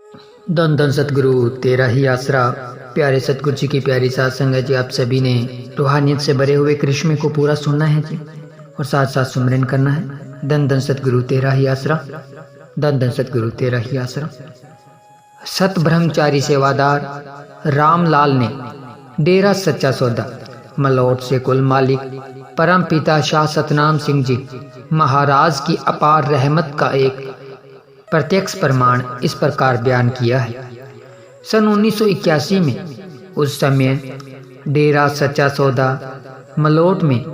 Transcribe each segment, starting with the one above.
धन धन सतगुरु तेरा ही आसरा। प्यारे सतगुरु जी की प्यारी साथ संगत जी, आप सभी ने रूहानियत से भरे हुए कृष्ण को पूरा सुनना है जी, और साथ साथ सुमरन करना है। धन धन सतगुरु तेरा ही आसरा, धन धन सतगुरु तेरा ही आसरा। सत ब्रह्मचारी सेवादार रामलाल ने डेरा सच्चा सौदा मलौट से कुल मालिक परम पिता शाह सतनाम सिंह जी महाराज की अपार रहमत का एक प्रत्यक्ष प्रमाण इस प्रकार बयान किया है। सन 1981 में उस समय डेरा सच्चा सौदा मलोट में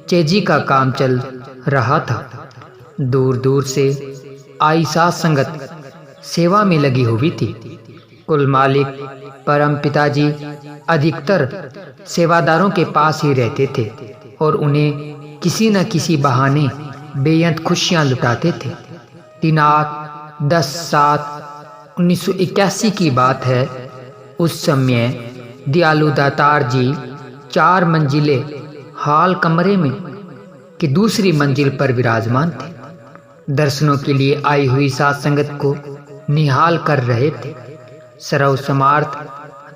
चेजी का काम चल रहा था। दूर दूर से आई साथ संगत सेवा में लगी हुई थी। कुल मालिक परम पिताजी अधिकतर सेवादारों के पास ही रहते थे और उन्हें किसी न किसी बहाने बेअंत खुशियां लुटाते थे। दिनांक 10/7/1981 की बात है। उस समय दयालु दातार जी 4 मंजिले हाल कमरे में की दूसरी मंजिल पर विराजमान थे। दर्शनों के लिए आई हुई साथ संगत को निहाल कर रहे थे। सर्व समार्थ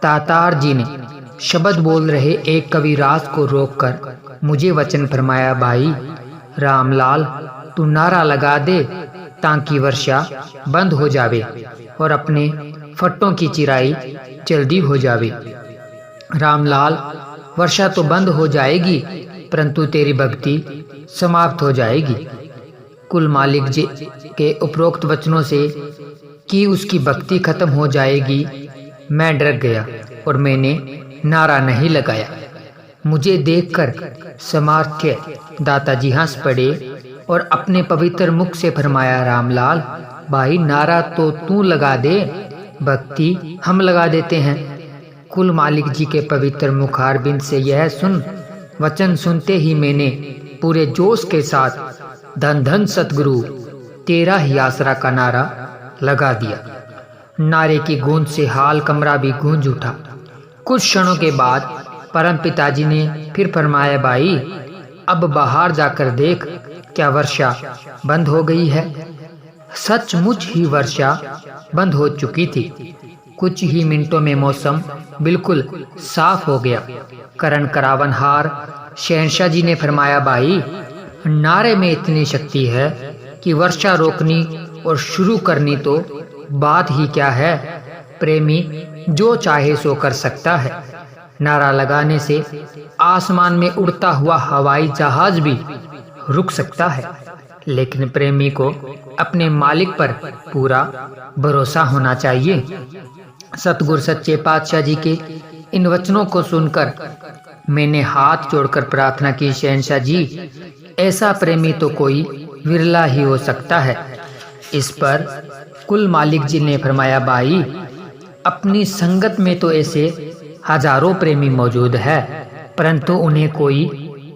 दातार जी ने शब्द बोल रहे एक कविराज को रोककर मुझे वचन फरमाया, भाई रामलाल, तू नारा लगा दे ताकि वर्षा बंद हो जावे और अपने फट्टों की चिराई जल्दी हो जावे। रामलाल, वर्षा तो बंद हो जाएगी परंतु तेरी भक्ति समाप्त हो जाएगी। कुल मालिक जी के उपरोक्त वचनों से कि उसकी भक्ति खत्म हो जाएगी मैं डर गया और मैंने नारा नहीं लगाया। मुझे देखकर समर्थ्य दाताजी हंस पड़े और अपने पवित्र मुख से फरमाया, रामलाल भाई, नारा तो तू लगा दे, भक्ति हम लगा देते हैं। कुल मालिक जी के पवित्र मुखारबिंद से यह वचन सुनते ही मैंने पूरे जोश के साथ धन धन सतगुरु तेरा ही आसरा का नारा लगा दिया। नारे की गूंज से हाल कमरा भी गूंज उठा। कुछ क्षणों के बाद परम पिताजी ने फिर फरमाया, भाई अब बाहर जाकर देख, क्या वर्षा बंद हो गई है? सचमुच ही वर्षा बंद हो चुकी थी। कुछ ही मिनटों में मौसम बिल्कुल साफ हो गया। करण करावन हार शहंशाह जी ने फरमाया, भाई नारे में इतनी शक्ति है कि वर्षा रोकनी और शुरू करनी तो बात ही क्या है। प्रेमी जो चाहे सो कर सकता है। नारा लगाने से आसमान में उड़ता हुआ हवाई जहाज भी रुक सकता है, लेकिन प्रेमी को अपने मालिक पर पूरा भरोसा होना चाहिए। सतगुरु सच्चे पातशाह जी के इन वचनों को सुनकर मैंने हाथ जोड़कर प्रार्थना की, शहंशाह जी, ऐसा प्रेमी तो कोई विरला ही हो सकता है। इस पर कुल मालिक जी ने फरमाया, भाई अपनी संगत में तो ऐसे हजारों प्रेमी मौजूद है परंतु उन्हें कोई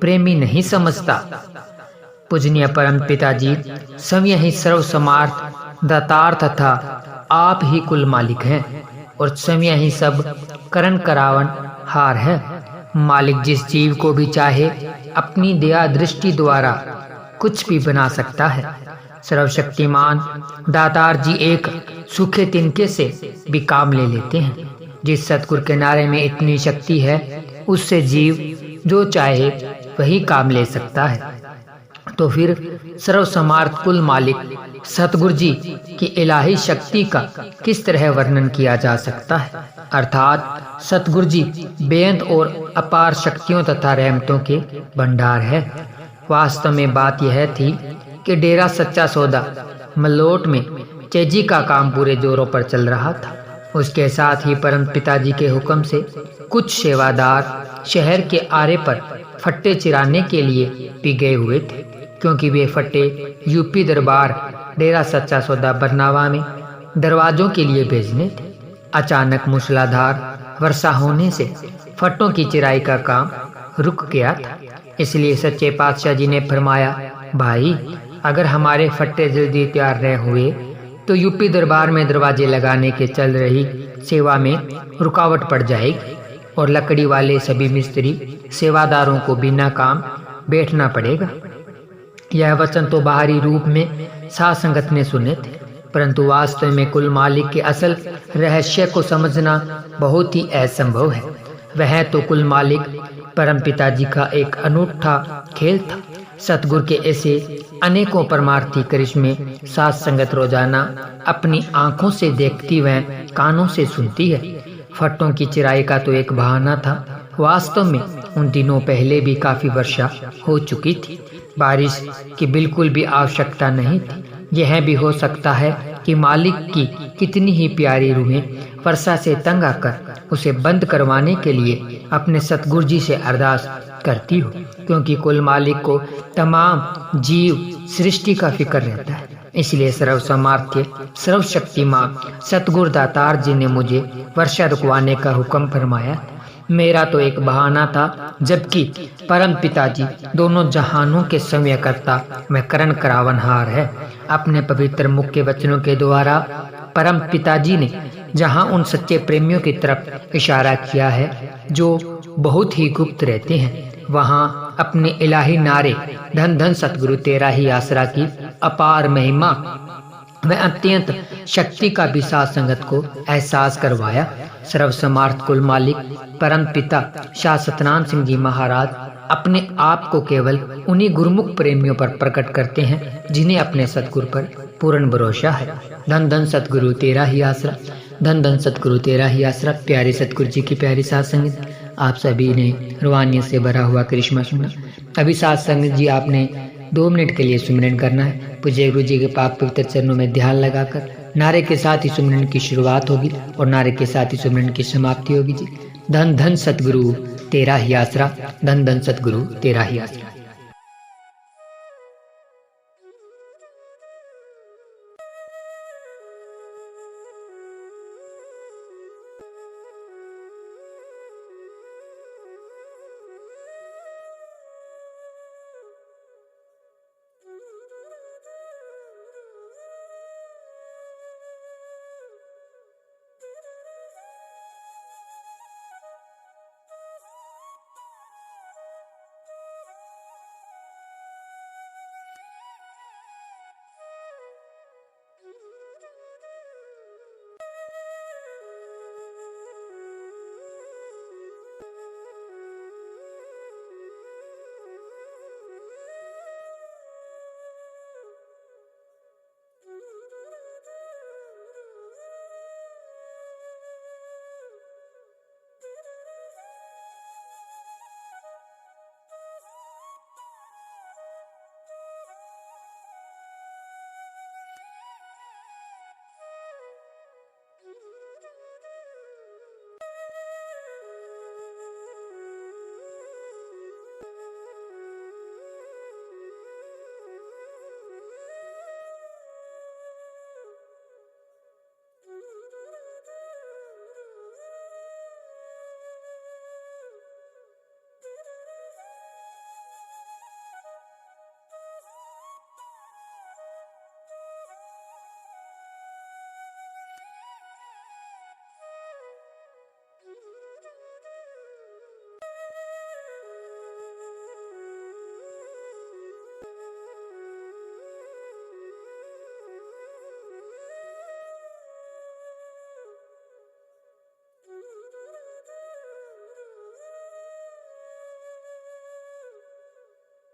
प्रेमी नहीं समझता। पूजनीय परम पिताजी स्वयं ही सर्व समार्थ दातार तथा आप ही कुल मालिक हैं और स्वयं ही सब करण करावन हार है। मालिक जिस जीव को भी चाहे अपनी दया दृष्टि द्वारा कुछ भी बना सकता है। सर्वशक्तिमान दातार जी एक सूखे तिनके से भी काम ले लेते हैं। जिस सतगुरु के नारे में इतनी शक्ति है उससे जीव जो चाहे वही काम ले सकता है। तो फिर सर्व समार्थ कुल मालिक सतगुरु जी की इलाही शक्ति का किस तरह वर्णन किया जा सकता है। अर्थात सतगुरु जी बेअंत और अपार शक्तियों तथा रहमतों के भंडार है। वास्तव में बात यह थी कि डेरा सच्चा सौदा मलोट में चेजी का काम पूरे जोरों पर चल रहा था। उसके साथ ही परम पिताजी के हुक्म से कुछ सेवादार शहर के आरे पर फट्टे चिराने के लिए भी गए हुए थे, क्योंकि वे फट्टे यूपी दरबार डेरा सच्चा सौदा बरनावा में दरवाजों के लिए भेजने थे। अचानक मूसलाधार वर्षा होने से फट्टों की चिराई का काम रुक गया था। इसलिए सच्चे पातशाह जी ने फरमाया, भाई अगर हमारे फट्टे जल्दी तैयार न हुए तो यूपी दरबार में दरवाजे लगाने के चल रही सेवा में रुकावट पड़ जाएगी और लकड़ी वाले सभी मिस्त्री सेवादारों को बिना काम बैठना पड़ेगा। यह वचन तो बाहरी रूप में साथ संगत ने सुने थे, परंतु वास्तव में कुल मालिक के असल रहस्य को समझना बहुत ही असंभव है। वह तो कुल मालिक परमपिता जी का एक अनूठा खेल था। सतगुरु के ऐसे अनेकों परमार्थी करिश्मे साथ संगत रोजाना अपनी आंखों से देखती व कानों से सुनती है। फट्टों की चिराई का तो एक बहाना था। वास्तव में उन दिनों पहले भी काफी वर्षा हो चुकी थी। बारिश की बिल्कुल भी आवश्यकता नहीं थी। यह भी हो सकता है कि मालिक की कितनी ही प्यारी रूहें वर्षा से तंग आकर उसे बंद करवाने के लिए अपने सतगुरु जी से अरदास करती हो, क्योंकि कुल मालिक को तमाम जीव सृष्टि का फिक्र रहता है। इसलिए सर्वसमर्थ्य सर्वशक्तिमान सतगुरु दातार जी ने मुझे वर्षा रुकवाने का हुक्म फरमाया। मेरा तो एक बहाना था, जबकि परम पिताजी दोनों जहानों के संयमकर्ता व करण करावनहार है। अपने पवित्र मुख के वचनों के द्वारा परम पिताजी ने जहां उन सच्चे प्रेमियों की तरफ इशारा किया है जो बहुत ही गुप्त रहते हैं, वहां अपने इलाही नारे धन धन सतगुरु तेरा ही आसरा की अपार महिमा व अत्यंत शक्ति का भी साथ संगत को एहसास करवाया। सर्वसमर्थ कुल मालिक परम पिता शाह सतनाम सिंह जी महाराज अपने आप को केवल उन्हीं गुरुमुख प्रेमियों पर प्रकट करते हैं जिन्हें अपने सतगुरु पर पूर्ण भरोसा है। धन धन सतगुरु तेरा ही आसरा, धन धन सतगुरु तेरा ही आसरा। प्यारे सतगुरु जी की प्यारी साथ संगत, आप सभी ने रूहानियत से भरा हुआ करिश्मा सुना। अभी साथ संगत जी आपने 2 मिनट के लिए सुमिरन करना है। पूज्य गुरु जी के पाक पवित्र चरणों में ध्यान लगाकर नारे के साथ ही सुमिरन की शुरुआत होगी और नारे के साथ ही सुमिरन की समाप्ति होगी जी। धन धन सतगुरु तेरा ही आसरा, धन धन सतगुरु तेरा ही आसरा।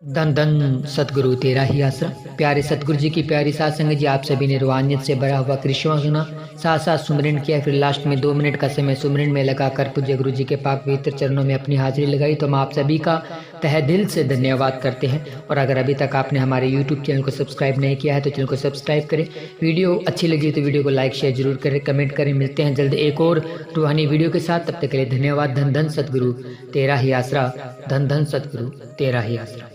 धन धन सतगुरु तेरा ही आसरा। प्यारे सतगुरु जी की प्यारी साथ संगत जी, आप सभी ने रूहानियत से भरा हुआ करिश्मा सुना, साथ साथ सुमिरन किया, फिर लास्ट में 2 मिनट का समय सुमिरन में लगाकर पूज्य गुरु जी के पाक पवित्र चरणों में अपनी हाजिरी लगाई। तो हम आप सभी का तहे दिल से धन्यवाद करते हैं। और अगर अभी तक आपने हमारे यूट्यूब चैनल को सब्सक्राइब नहीं किया है तो चैनल को सब्सक्राइब करें। वीडियो अच्छी लगी तो वीडियो को लाइक शेयर जरूर करें, कमेंट करें। मिलते हैं जल्द एक और रूहानी वीडियो के साथ, तब तक के लिए धन्यवाद। धन धन सतगुरु तेरा ही आसरा, धन धन सतगुरु तेरा ही आसरा।